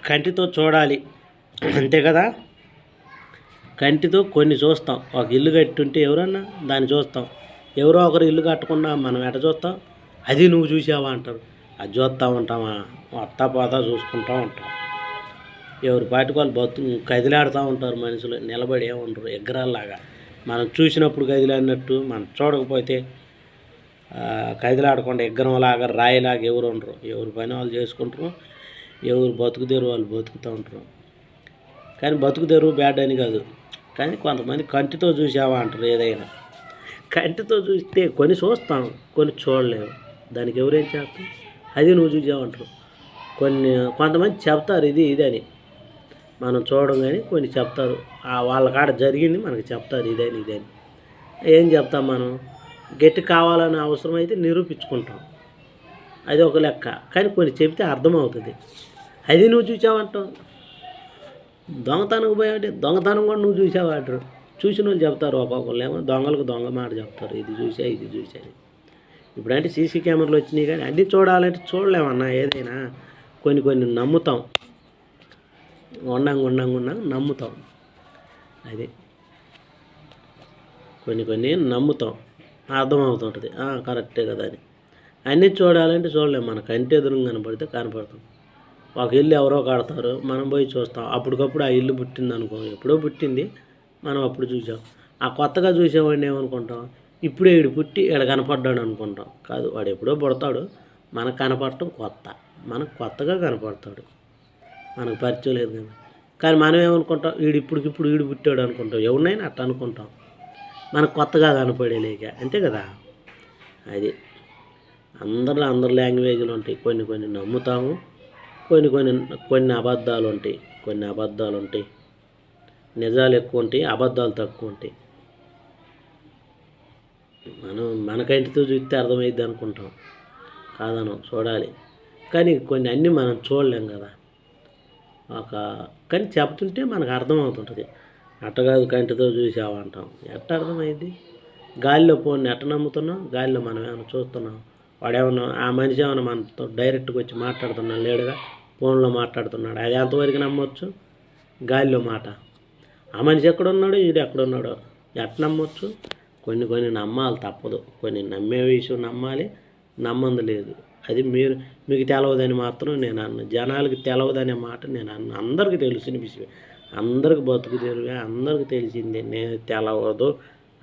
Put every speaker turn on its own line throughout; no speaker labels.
కంటితో చూడాలి అంతే కదా. కంటితో కొన్ని చూస్తాం. ఒక ఇల్లు కట్టుంటే ఎవరన్నా దాన్ని చూస్తాం. ఎవరో ఒకరు ఇల్లు కట్టకుండా మనం ఎట చూస్తాం? అది నువ్వు చూసావా అంటారు. అది చూస్తూ ఉంటామా? వస్తా పోతా చూసుకుంటూ ఉంటాం. ఎవరి పాటికి వాళ్ళు కదిలాడుతూ ఉంటారు. మనుషులు నిలబడి ఉండరు ఎగ్గరాల్లాగా. మనం చూసినప్పుడు కదిలాడినట్టు, మనం చూడకపోతే కదిలాడకుండా ఎగ్గరంలాగా రాయిలాగా ఎవరు ఉండరు. ఎవరి పని వాళ్ళు చేసుకుంటారు. ఎవరు బతుకుదేరు వాళ్ళు బతుకుతూ ఉంటారు. కానీ బతుకుదేరు బ్యాడ్ అని కాదు. కానీ కొంతమంది కంటితో చూసావా అంటారు. ఏదైనా కంటితో చూస్తే కొన్ని చూస్తాం, కొన్ని చూడలేము. దానికి ఎవరేం చేస్తాం? అది నువ్వు చూసావంటారు. కొంతమంది చెప్తారు ఇది అని, మనం చూడడం కానీ కొన్ని చెప్తారు. వాళ్ళ కాడ జరిగింది మనకి చెప్తారు ఇదని. ఏం చెప్తాం మనం? గట్టి కావాలనే అవసరం అయితే నిరూపించుకుంటాం. అది ఒక లెక్క. కానీ కొన్ని చెప్తే అర్థమవుతుంది. అది నువ్వు చూసావంటావు. దొంగతనం పోయావంటే దొంగతనం కూడా నువ్వు చూసావంటారు. చూసిన వాళ్ళు చెప్తారు. ఒక్కొక్కళ్ళు ఏమో దొంగలకు దొంగ మాట చెప్తారు. ఇది చూసా. ఇప్పుడంటే సీసీ కెమెరాలు వచ్చినాయి. కానీ అన్నీ చూడాలంటే చూడలేమన్నా. ఏదైనా కొన్ని నమ్ముతాం. ఉండంగా నమ్ముతాం. అది కొన్ని నమ్ముతాం. అర్థమవుతుంటుంది కరెక్టే కదా అని. అన్నీ చూడాలంటే చూడలేము. మన కంటి ఎదురుగా కనపడితే కనపడతాం. ఒక ఇల్లు ఎవరో కడతారు, మనం పోయి చూస్తాం. అప్పటికప్పుడు ఆ ఇల్లు పుట్టింది అనుకో. ఎప్పుడో పుట్టింది, మనం అప్పుడు చూసాం. ఆ కొత్తగా చూసేవాడిని ఏమనుకుంటాం? ఇప్పుడే వీడు పుట్టి ఇక్కడ కనపడ్డాడు అనుకుంటాం. కాదు, వాడు ఎప్పుడో పుడతాడు. మనకు కనపడటం కొత్త. మనకు కొత్తగా కనపడతాడు. మనకు పరిచయం లేదు కదా. కానీ మనం ఏమనుకుంటాం? ఇప్పటికిప్పుడు వీడు పుట్టాడు అనుకుంటాం. ఎవరినైనా అట్ట అనుకుంటాం. మనకు కొత్తగా కనపడేలేక. అంతే కదా. అది అందరు లాంగ్వేజ్లు ఉంటాయి. కొన్ని నమ్ముతాము. కొన్ని అబద్ధాలు ఉంటాయి. నిజాలు ఎక్కువ ఉంటాయి, అబద్ధాలు తక్కువ ఉంటాయి. మన కంటితో చూస్తే అర్థమైద్ది అనుకుంటాం. కాదనం చూడాలి. కానీ కొన్ని అన్నీ మనం చూడలేం కదా. కానీ చెప్తుంటే మనకు అర్థమవుతుంటుంది. అట్టగాదు కంటితో చూసావా అంటాం. ఎట్ట అర్థమైంది? గాలిలో పోని ఎట్ట నమ్ముతున్నాం? గాలిలో మనం ఏమైనా చూస్తున్నాం? వాడేమన్నా ఆ మనిషి ఏమైనా మనతో డైరెక్ట్గా వచ్చి మాట్లాడుతున్నాడు లేడుగా, ఫోన్లో మాట్లాడుతున్నాడు. అది ఎంతవరకు నమ్మొచ్చు? గాలిలో మాట. ఆ మనిషి ఎక్కడున్నాడో వీడు ఎక్కడున్నాడో ఎట్ట నమ్మొచ్చు? కొన్ని నమ్మాలి, తప్పదు. కొన్ని నమ్మే విషయం నమ్మాలి, నమ్మంది లేదు. అది మీకు తెలవదని మాత్రం నేను అన్న. జనాలకి తెలవదనే మాట నేను అన్న. అందరికీ తెలిసిన విషయం, అందరికి బతుకు తెరువే, అందరికి తెలిసిందే. నేను తెలవదు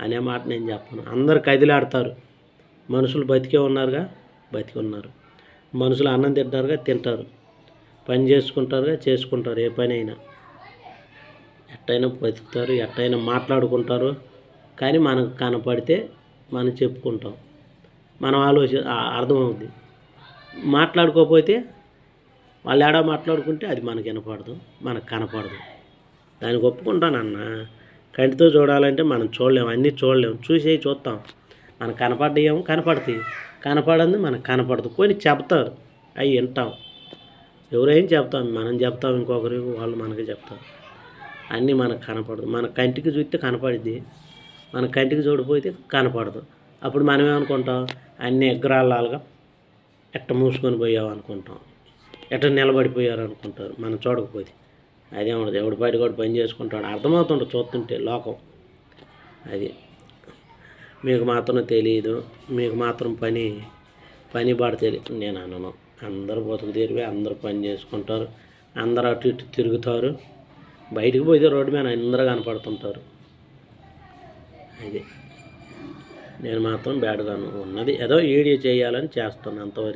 అనే మాట నేను చెప్పను. అందరు కదిలాడతారు. మనుషులు బతికే ఉన్నారు. మనుషులు అన్నం తింటారు. పని చేసుకుంటారు. ఏ పని అయినా ఎట్టయినా బతుకుతారు, ఎట్టయినా మాట్లాడుకుంటారు. కానీ మనకు కనపడితే మనం చెప్పుకుంటాం. మనం అర్థమవుద్ది. మాట్లాడుకోకపోతే వాళ్ళు ఏడా మాట్లాడుకుంటే అది మనకు వినపడదు, మనకు కనపడదు. దానికి ఒప్పుకుంటానన్న. కంటితో చూడాలంటే మనం చూడలేము, అన్నీ చూడలేము. చూస్తాం. మనకు కనపడ్డాయేమో కనపడతాయి, కనపడింది మనకు కనపడదు. కొన్ని చెప్తారు, అవి వింటాం. ఎవరైనా చెప్తాం, మనం చెప్తాం, ఇంకొకరు వాళ్ళు మనకి చెప్తారు. అన్నీ మనకు కనపడదు. మన కంటికి చూస్తే కనపడిద్ది, మన కంటికి చూడకపోతే కనపడదు. అప్పుడు మనం ఏమనుకుంటాం? అన్నీ ఎగ్గరాళ్ళగా ఎట్ట మూసుకొని పోయావు అనుకుంటాం, ఎట్ట నిలబడిపోయారు అనుకుంటారు మనం చూడకపోతే. అదేమడదు. ఎవడి బయట కూడా పని చేసుకుంటాడు. అర్థమవుతుంటుంది చూస్తుంటే లోకం. అది మీకు మాత్రం తెలియదు. మీకు మాత్రం పని బాట తెలియదు నేను అనను. అందరూ బతుకు తెరివే, అందరూ పని చేసుకుంటారు, అందరూ అటు ఇటు తిరుగుతారు. బయటికి పోతే రోడ్డు మీద అందరూ కనపడుతుంటారు. అది నేను మాత్రం బ్యాడ్గా ఉన్నది. ఏదో వీడియో చేయాలని చేస్తున్నాను అంతవరకు.